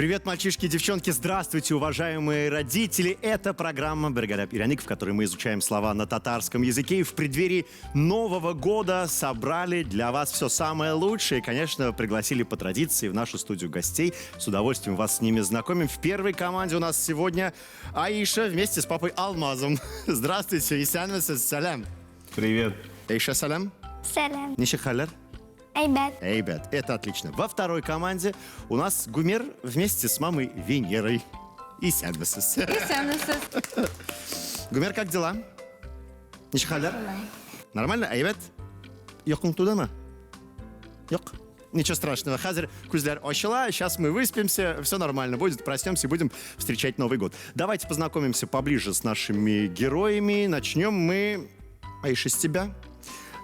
Привет, мальчишки и девчонки, здравствуйте, уважаемые родители. Это программа «Бригада Пиряник», в которой мы изучаем слова на татарском языке. И в преддверии Нового года собрали для вас все самое лучшее. И, конечно, пригласили по традиции в нашу студию гостей. С удовольствием вас с ними знакомим. В первой команде у нас сегодня Аиша вместе с папой Алмазом. Здравствуйте, Исянвеса, салям. Привет. Аиша, салям. Салям. Нишихалер. Айбет. Эйбет, это отлично. Во второй команде у нас Гумер вместе с мамой Венерой. И Сянвесес. Гумер, как дела? Нишхалер? Нормально? Эйбет? Йокун тудама? Йок? Ничего страшного. Хазер Кузляр ощела. Сейчас мы выспимся. Все нормально будет. Проснемся и будем встречать Новый год. Давайте познакомимся поближе с нашими героями. Начнем мы, Аиша, с тебя.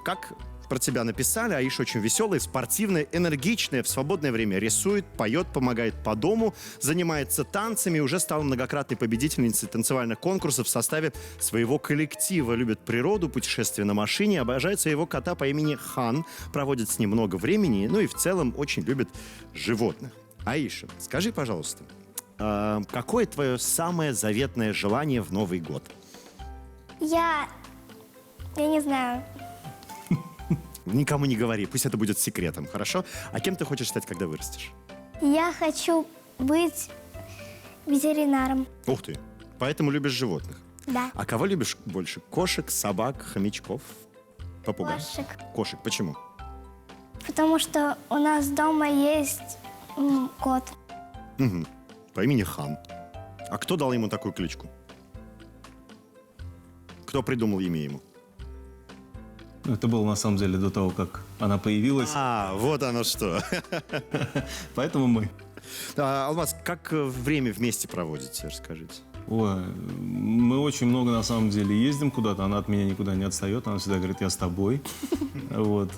Как про тебя написали? Аиша очень веселая, спортивная, энергичная, в свободное время рисует, поет, помогает по дому, занимается танцами, уже стала многократной победительницей танцевальных конкурсов в составе своего коллектива. Любит природу, путешествия на машине, обожает своего кота по имени Хан, проводит с ним много времени, ну и в целом очень любит животных. Аиша, скажи, пожалуйста, какое твое самое заветное желание в Новый год? Я не знаю. Никому не говори, пусть это будет секретом, хорошо? А кем ты хочешь стать, когда вырастешь? Я хочу быть ветеринаром. Ух ты, поэтому любишь животных. Да. А кого любишь больше? Кошек, собак, хомячков, попугаев? Кошек. Кошек, почему? Потому что у нас дома есть кот. Угу. По имени Хан. А кто дал ему такую кличку? Кто придумал имя ему? Это было на самом деле до того, как она появилась. А, вот оно что. Поэтому мы. Алмаз, как время вместе проводите, расскажите? Ой, мы очень много на самом деле ездим куда-то. Она от меня никуда не отстает. Она всегда говорит, я с тобой. Вот.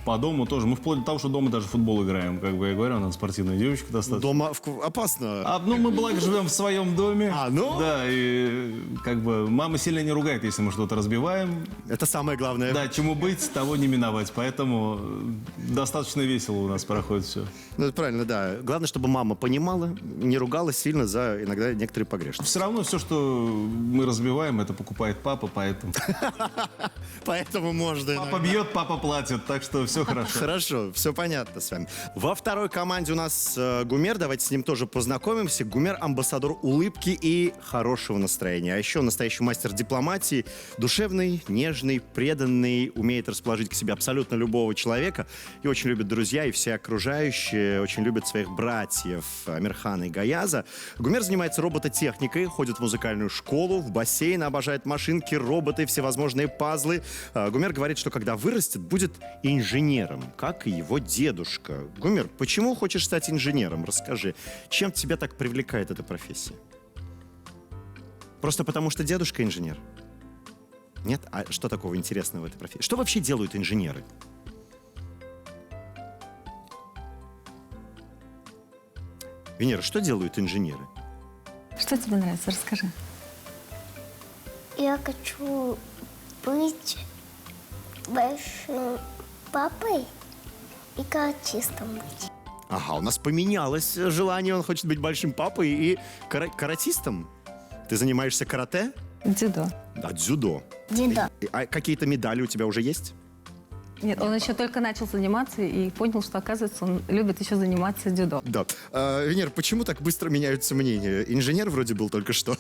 По дому тоже. Мы вплоть до того, что дома даже в футбол играем. Как бы я говорю, она спортивная девочка достаточно. Дома опасно. Ну, мы, благо, живем в своем доме. Ну? Да, и как бы мама сильно не ругает, если мы что-то разбиваем. Это самое главное. Да, чему быть, того не миновать. Поэтому достаточно весело у нас проходит все. Ну, это правильно, да. Главное, чтобы мама понимала, не ругалась сильно за иногда некоторые погрешности. Все равно все, что мы разбиваем, это покупает папа, поэтому... Поэтому можно. Папа бьет, папа платит, так что все хорошо. Хорошо, все понятно с вами. Во второй команде у нас Гумер. Давайте с ним тоже познакомимся. Гумер – амбассадор улыбки и хорошего настроения. А еще настоящий мастер дипломатии. Душевный, нежный, преданный. Умеет расположить к себе абсолютно любого человека. И очень любит друзья и все окружающие. Очень любит своих братьев Амирхана и Гаяза. Гумер занимается робототехникой, ходит в музыкальную школу, в бассейн, обожает машинки, роботы, всевозможные пазлы. Гумер говорит, что когда вырастет, будет инженером, как и его дедушка. Гумер, почему хочешь стать инженером? Расскажи, чем тебя так привлекает эта профессия? Просто потому, что дедушка инженер? Нет? А что такого интересного в этой профессии? Что вообще делают инженеры? Венера, что делают инженеры? Что тебе нравится? Расскажи. Я хочу быть большим папой и каратистом быть. Ага, у нас поменялось желание. Он хочет быть большим папой и каратистом. Ты занимаешься карате? Дзюдо. Да, дзюдо. Дзюдо. А какие-то медали у тебя уже есть? Нет, он еще только начал заниматься и понял, что, оказывается, он любит еще заниматься дзюдо. Да. Венера, почему так быстро меняются мнения? Инженер вроде был только что.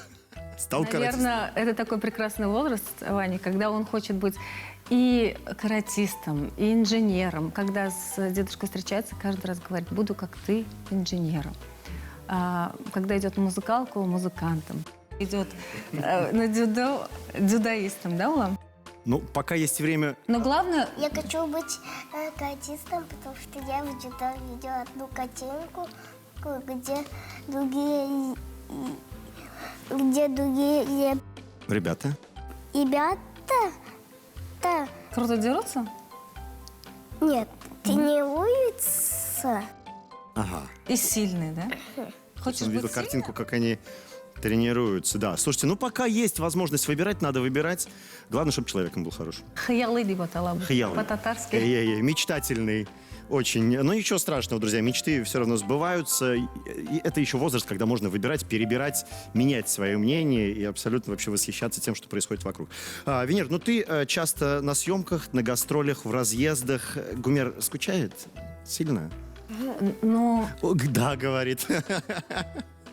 Стал каратистом. Наверное, это такой прекрасный возраст, Ваня, когда он хочет быть и каратистом, и инженером. Когда с дедушкой встречается, каждый раз говорит, буду как ты инженером. Когда идет на музыкалку, музыкантом. Идет на дзюдо, дзюдоистом, да, Улам? Ну, пока есть время... Но главное... Я хочу быть каратистом, потому что я в дзюдо видел одну картинку, где другие Ребята? ребята Круто дерутся? нет, тренируются. Ага. И сильные, да? Хочешь Он видел быть картинку, как они тренируются, да. Слушайте, ну пока есть возможность выбирать, надо выбирать. Главное, чтобы человеком был хороший. Хаялы деп аталады. Хыялы. По-татарски. Мечтательный. Очень. Но ничего страшного, друзья, мечты все равно сбываются. И это еще возраст, когда можно выбирать, перебирать, менять свое мнение и абсолютно вообще восхищаться тем, что происходит вокруг. Венер, ну ты часто на съемках, на гастролях, в разъездах. Гумер скучает сильно? Но, Да, говорит.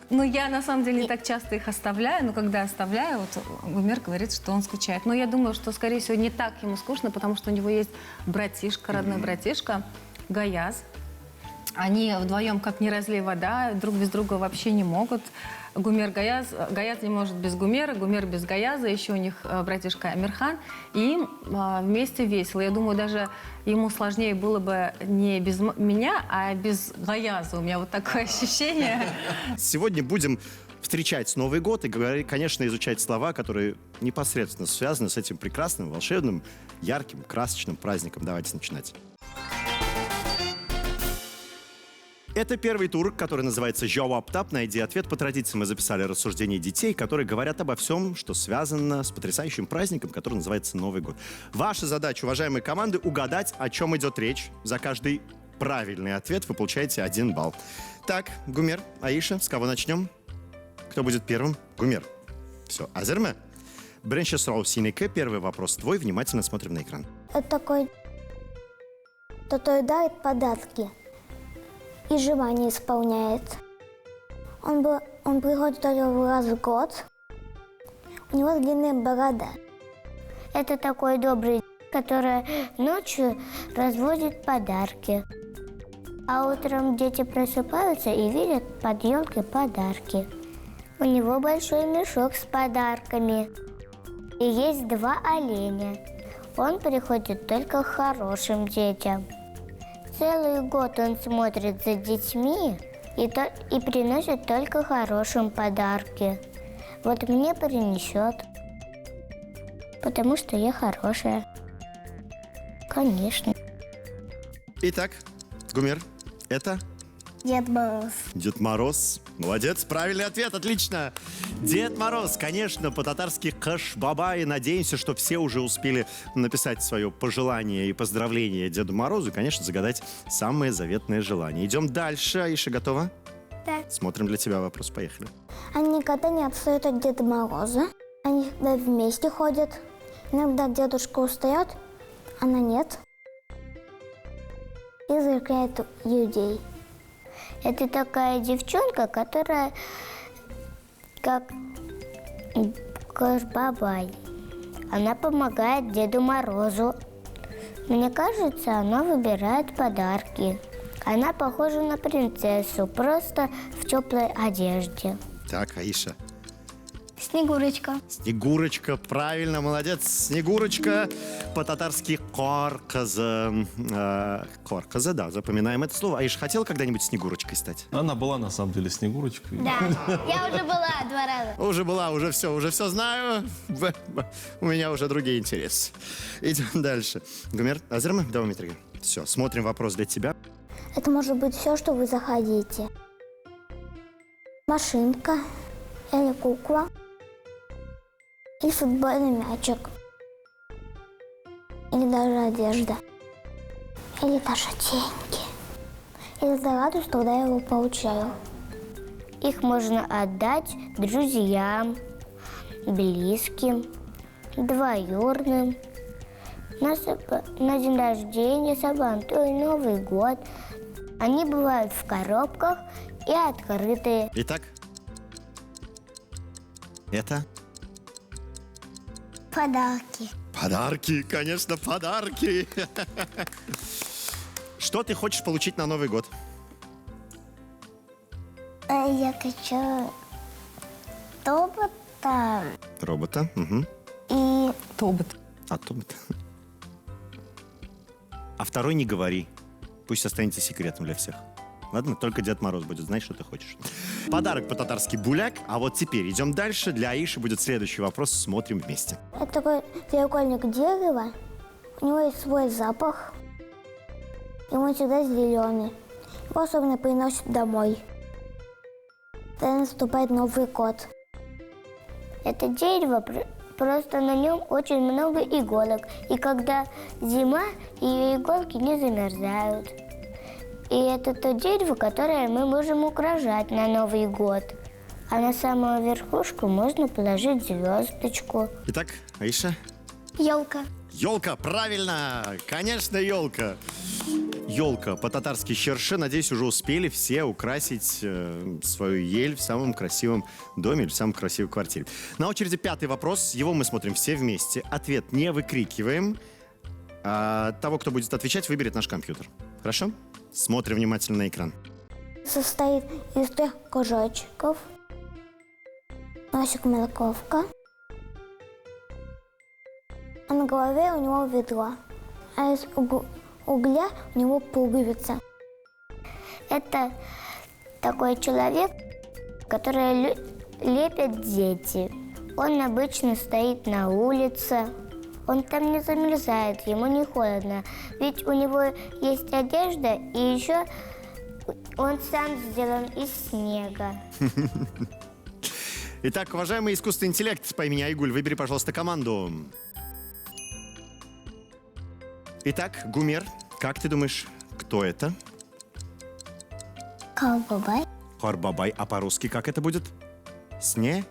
я на самом деле не так часто их оставляю, но когда оставляю, вот Гумер говорит, что он скучает. Но я думаю, что, скорее всего, не так ему скучно, потому что у него есть братишка, родной братишка Гаяз. Они вдвоем как не разлей вода, друг без друга вообще не могут. Гумер Гаяз, Гаяз не может без Гумера, Гумер без Гаяза, еще у них братишка Амирхан, и им вместе весело. Я думаю, даже ему сложнее было бы не без меня, а без Гаяза. У меня вот такое ощущение. Сегодня будем встречать Новый год и, конечно, изучать слова, которые непосредственно связаны с этим прекрасным, волшебным, ярким, красочным праздником. Давайте начинать. Это первый тур, который называется «Jawab Tap». Найди ответ. По традиции мы записали рассуждения детей, которые говорят обо всем, что связано с потрясающим праздником, который называется Новый год. Ваша задача, уважаемые команды, угадать, о чем идет речь. За каждый правильный ответ вы получаете 1 балл. Так, Гумер, Аиша, с кого начнем? Кто будет первым? Гумер. Все, Азерме? Бренча Сроу Синеке, первый вопрос твой. Внимательно смотрим на экран. Это такой, кто дарит подарки и желание исполняет. Он приходит только раз в год. У него длинная борода. Это такой добрый, который ночью развозит подарки. А утром дети просыпаются и видят под елкой подарки. У него большой мешок с подарками. И есть 2 оленя. Он приходит только к хорошим детям. Целый год он смотрит за детьми и приносит только хорошим подарки. Вот мне принесет, потому что я хорошая. Конечно. Итак, Гумер, это? Дед Мороз. Дед Мороз. Молодец, правильный ответ, отлично. Дед Мороз, конечно, по-татарски Каш-баба. И надеемся, что все уже успели написать свое пожелание и поздравление Деду Морозу. И, конечно, загадать самое заветное желание. Идем дальше. Аиша, готова? Да. Смотрим для тебя вопрос. Поехали. Они никогда не отстают от Деда Мороза. Они всегда вместе ходят. Иногда дедушка устает, она нет. И закрывает людей. Это такая девчонка, которая как Каш-бабай. Она помогает Деду Морозу. Мне кажется, она выбирает подарки. Она похожа на принцессу, просто в теплой одежде. Так, Аиша. Снегурочка. Снегурочка, правильно, молодец. Снегурочка, по-татарски корказа. Корказа, да, запоминаем это слово. Аиша, хотела когда-нибудь Снегурочкой стать? Она была на самом деле Снегурочкой. Да, я уже была 2 раза. Уже была, уже все знаю. У меня уже другие интересы. Идем дальше. Гумер, Азерма, давай, Митрига. Все, смотрим вопрос для тебя. Это может быть все, что вы захотите. Машинка или кукла. Или футбольный мячик. Или даже одежда. Или даже деньги. Я радуюсь, когда я его получаю. Их можно отдать друзьям, близким, двоюродным, на день рождения, Сабантуй, Новый год. Они бывают в коробках и открытые. Итак, это? Подарки. Подарки, конечно, подарки. Что ты хочешь получить на Новый год? Я хочу робота Робота. Угу. и Тобот. Тобот. А второй не говори. Пусть останется секретом для всех. Ладно? Только Дед Мороз будет знать, что ты хочешь. Подарок по-татарски буляк. А вот теперь идем дальше. Для Аиши будет следующий вопрос. Смотрим вместе. это такой треугольник дерева. У него есть свой запах. И он всегда зеленый. Его особенно приносят домой. Тогда наступает Новый год. Это дерево, просто на нем очень много иголок. И когда зима, ее иголки не замерзают. И это то дерево, которое мы можем украшать на Новый год. А на самую верхушку можно положить звездочку. Итак, Аиша? Елка. Елка, правильно! Конечно, елка. Елка, по-татарски щерше. Надеюсь, уже успели все украсить свою ель в самом красивом доме или в самой красивой квартире. На очереди 5-й вопрос. Его мы смотрим все вместе. Ответ не выкрикиваем. А того, кто будет отвечать, выберет наш компьютер. Хорошо? Смотрим внимательно на экран. Состоит из 3 кружочков. Носик морковка. А на голове у него ведро. А из угля у него пуговица. Это такой человек, который лепят дети. Он обычно стоит на улице. Он там не замерзает, ему не холодно. Ведь у него есть одежда, и еще он сам сделан из снега. Итак, уважаемый искусственный интеллект по имени Айгуль, выбери, пожалуйста, команду. Итак, Гумер, как ты думаешь, кто это? Колбабай. Хорбабай, а по-русски как это будет? Снеговик.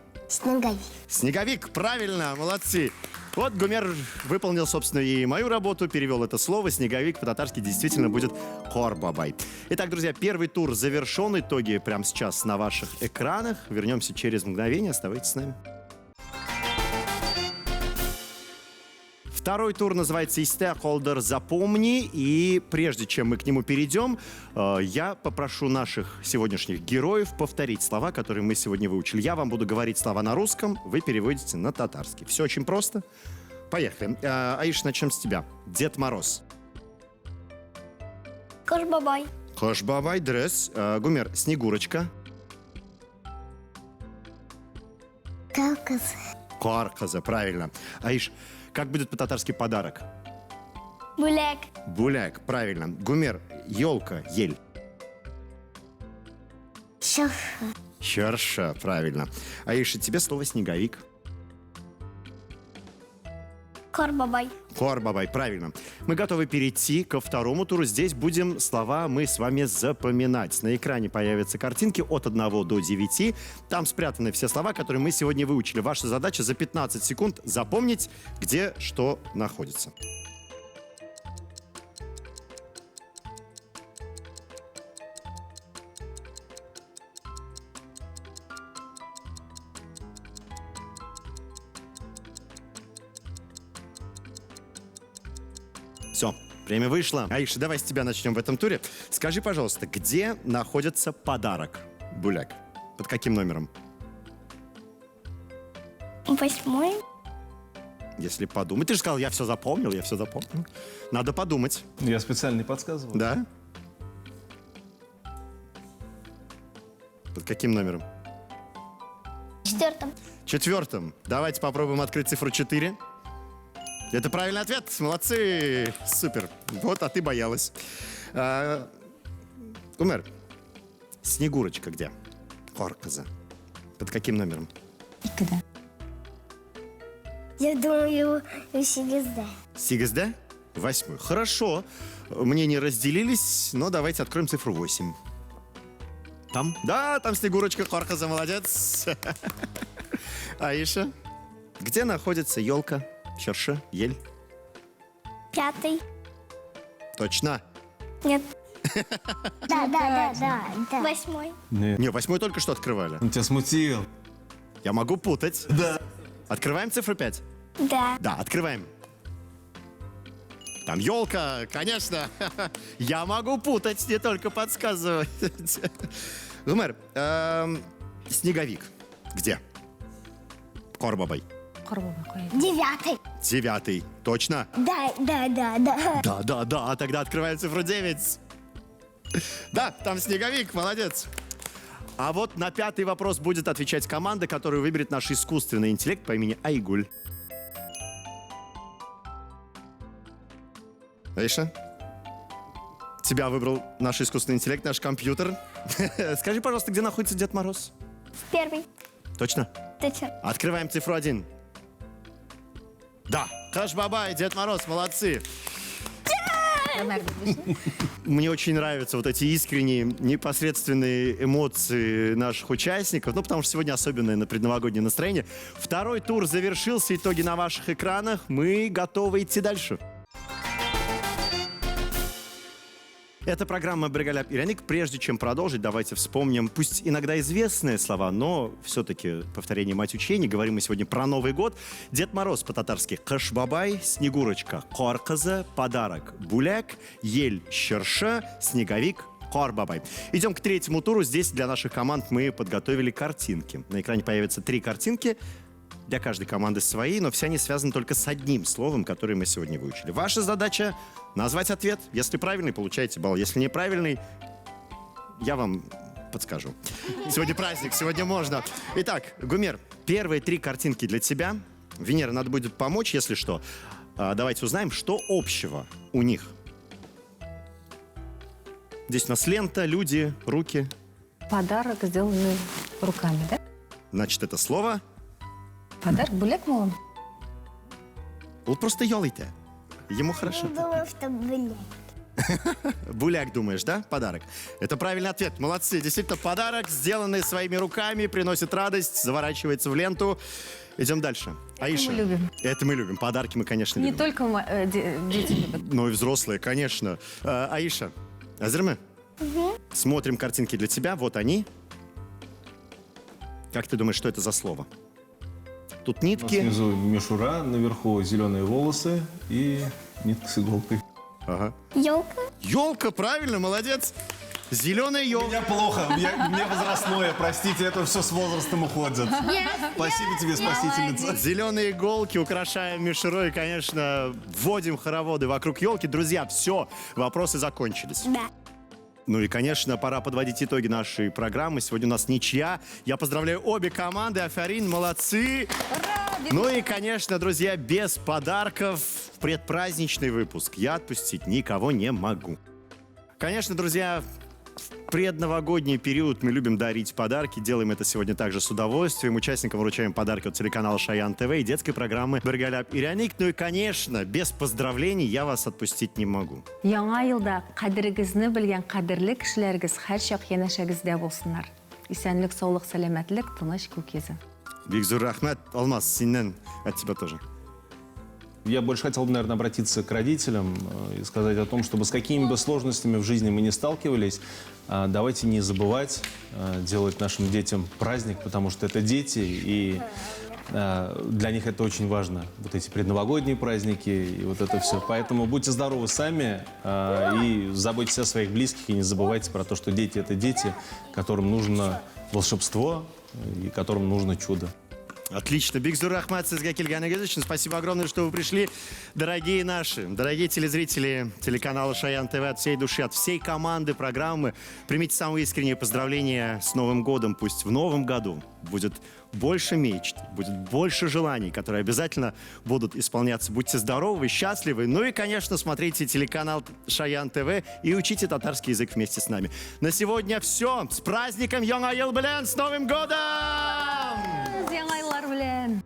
Снеговик, правильно, молодцы. Вот Гумер выполнил, собственно, и мою работу, перевел это слово. Снеговик по-татарски действительно будет хорбабай. Итак, друзья, первый тур завершен. Итоги прямо сейчас на ваших экранах. Вернемся через мгновение. Оставайтесь с нами. Второй тур называется «Истехолдер. Запомни». И прежде чем мы к нему перейдем, я попрошу наших сегодняшних героев повторить слова, которые мы сегодня выучили. Я вам буду говорить слова на русском, вы переводите на татарский. Все очень просто. Поехали. Аиш, начнем с тебя. Дед Мороз. Колбабай. Хошбабай, дрес. Гумер, Снегурочка. Кавказ. Карказа, правильно. Аиш, как будет по-татарски подарок? Буляк. Буляк, правильно. Гумер, елка, ель. Шафа. Черша, правильно. Аиша, тебе слово снеговик. Колбабай. Хорбабай, правильно. Мы готовы перейти ко второму туру. Здесь будем слова мы с вами запоминать. На экране появятся картинки от 1 до 9. Там спрятаны все слова, которые мы сегодня выучили. Ваша задача за 15 секунд запомнить, где что находится. Все, время вышло. Аиша, давай с тебя начнем в этом туре. Скажи, пожалуйста, где находится подарок, Буляк? Под каким номером? 8. Если подумать. Ты же сказал, я все запомнил, я все запомнил. Надо подумать. Я специально не подсказывал. Да? Под каким номером? 4. 4. Давайте попробуем открыть цифру 4. Это правильный ответ. Молодцы. Супер. Вот, а ты боялась. Умер. Снегурочка где? Хорказа. Под каким номером? Я думаю, Сигизда. Сигизда? 8. Хорошо. Мнения разделились, но давайте откроем цифру 8. Там? Да, там Снегурочка, Хорказа, молодец. Аиша? Где находится елка, черша, ель? 5. Точно. Нет. Да. 8. Нет. Не, 8 только что открывали. Он тебя смутил. Я могу путать. Да. Открываем цифру 5? Да. Да, открываем. Там елка, конечно. Я могу путать, не только подсказывать. Гумер, снеговик. Где? Корбабай. Хорбабай. 9. 9. Точно? Да. Да. Тогда открываем цифру 9. Да, там снеговик, молодец. А вот на 5-й вопрос будет отвечать команда, которую выберет наш искусственный интеллект по имени Айгуль. Аиша? Тебя выбрал наш искусственный интеллект, наш компьютер. Скажи, пожалуйста, где находится Дед Мороз? 1. Точно? Точно. Открываем цифру 1. Да, Хаш-бабай, Дед Мороз, молодцы. Мне очень нравятся вот эти искренние, непосредственные эмоции наших участников, ну, потому что сегодня особенное на предновогоднее настроение. Второй тур завершился, итоги на ваших экранах. Мы готовы идти дальше. Это программа «Брегаляп Ираник». Прежде чем продолжить, давайте вспомним, пусть иногда известные слова, но все-таки повторение мать учения. Говорим мы сегодня про Новый год. Дед Мороз по-татарски «Кыш-бабай», Снегурочка «Кор-кызы», подарок «Буляк», ель «Щерша», снеговик «Кор-бабай». Идем к третьему туру. Здесь для наших команд мы подготовили картинки. На экране появятся 3 картинки. Для каждой команды свои, но все они связаны только с одним словом, которое мы сегодня выучили. Ваша задача — назвать ответ. Если правильный, получаете балл. Если неправильный, я вам подскажу. Сегодня праздник, сегодня можно. Итак, Гумер, первые 3 картинки для тебя. Венера, надо будет помочь, если что. Давайте узнаем, что общего у них. Здесь у нас лента, люди, руки. Подарок, сделанный руками, да? Значит, это слово... Подарок буляк мол. Он просто ёлайте. Ему хорошо. Думаю, что блин. Буляк, думаешь, да? Подарок. Это правильный ответ. Молодцы. Действительно, подарок, сделанный своими руками, приносит радость, заворачивается в ленту. Идем дальше. Аиша. мы любим. Это мы любим. Подарки мы, конечно, Не любим. только дети любят. Но и взрослые, конечно. Аиша. Азерме? Смотрим картинки для тебя. Вот они. Как ты думаешь, что это за слово? Тут У нас нитки. внизу мишура, наверху зеленые волосы и нитка с иголкой. Ага. Елка. Елка, правильно, молодец. Зеленая У елка. меня плохо, мне возрастное, простите, это все с возрастом уходит. Спасибо тебе, спасительница. Зеленые иголки украшаем мишурой, и, конечно, вводим хороводы вокруг елки. Друзья, все, вопросы закончились. Да. Ну и, конечно, пора подводить итоги нашей программы. Сегодня у нас ничья. Я поздравляю обе команды. Афарин, молодцы. Ну и, конечно, друзья, без подарков в предпраздничный выпуск я отпустить никого не могу. Конечно, друзья, в предновогодний период мы любим дарить подарки. Делаем это сегодня также с удовольствием. Участникам вручаем подарки от телеканала Шаян ТВ и детской программы «Брегаляп Ираник». Ну и, конечно, без поздравлений я вас отпустить не могу. Яңа елда кадерегезне белгән кадерле кешеләрегез һәрчак янәшәгездә булсыннар. Исәнлек, саулык, сәламәтлек, тыныч күк йөзе. Бигзур рахмат. Алмаз, синнен от тебя тоже. Я больше хотел бы, наверное, обратиться к родителям и сказать о том, чтобы с какими бы сложностями в жизни мы не сталкивались, давайте не забывать делать нашим детям праздник, потому что это дети, и для них это очень важно. Вот эти предновогодние праздники и вот это все. Поэтому будьте здоровы сами и заботьтесь о своих близких, и не забывайте про то, что дети — это дети, которым нужно волшебство и которым нужно чудо. Отлично. Бигзур рахмат, сізге келгеніңіз үшін. Спасибо огромное, что вы пришли. Дорогие наши, дорогие телезрители телеканала Шаян ТВ, от всей души, от всей команды программы, примите самые искренние поздравления с Новым годом. Пусть в Новом году будет больше мечт, будет больше желаний, которые обязательно будут исполняться. Будьте здоровы, счастливы. Ну и, конечно, смотрите телеканал Шаян ТВ и учите татарский язык вместе с нами. На сегодня все. С праздником Яңа ел белән, с Новым годом! Яңа еллар белән.